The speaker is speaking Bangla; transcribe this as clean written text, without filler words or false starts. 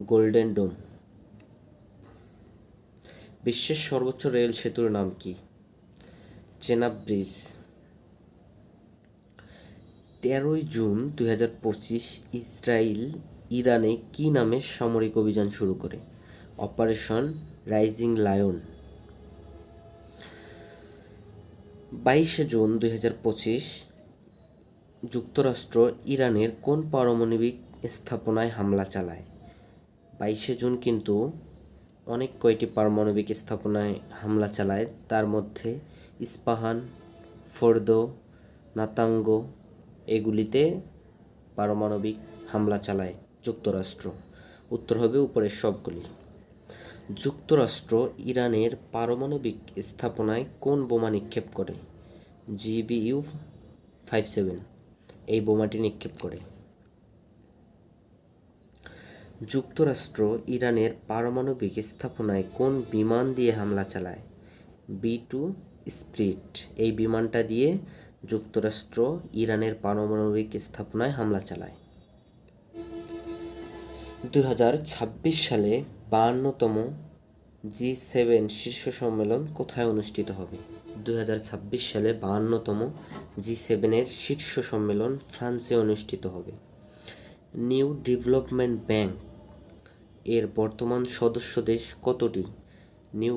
গোল্ডেন ডোম। বিশ্বের সর্বোচ্চ রেল সেতুর নাম কি? চেনাব ব্রিজ। 13 জুন 2025 ইসরায়েল ইরানে কি নামে সামরিক অভিযান শুরু করে? Operation rising lion. 22 জুন 2025 যুক্তরাষ্ট্র ইরানের কোন পারমাণবিক স্থাপনায় হামলা চালায়? 22 জুন কিন্তু অনেক কয়টি পারমাণবিক স্থাপনায় হামলা চালায়, তার মধ্যে ইস্পাহান, ফোর্দো, নাতাঙ্গ এগুলিতে পারমাণবিক হামলা চালায় যুক্তরাষ্ট্র। উত্তর হবে উপরের সবগুলি। যুক্তরাষ্ট্র ইরানের পারমাণবিক স্থাপনায় কোন বোমা নিক্ষেপ করে? GBU-57 এই বোমাটি নিক্ষেপ করে। যুক্তরাষ্ট্র ইরানের পারমাণবিক স্থাপনায় কোন বিমান দিয়ে হামলা চালায়? B-2 স্পিরিট এই বিমানটা দিয়ে যুক্তরাষ্ট্র ইরানের পারমাণবিক স্থাপনায় হামলা চালায়। 2026 সালে 52তম G7 শীর্ষ সম্মেলন কোথায় অনুষ্ঠিত হবে? 2026 সালে 52তম G7 শীর্ষ সম্মেলন ফ্রান্সে অনুষ্ঠিত হবে। নিউ ডেভেলপমেন্ট ব্যাংক এর বর্তমান সদস্য দেশ কতটি? নিউ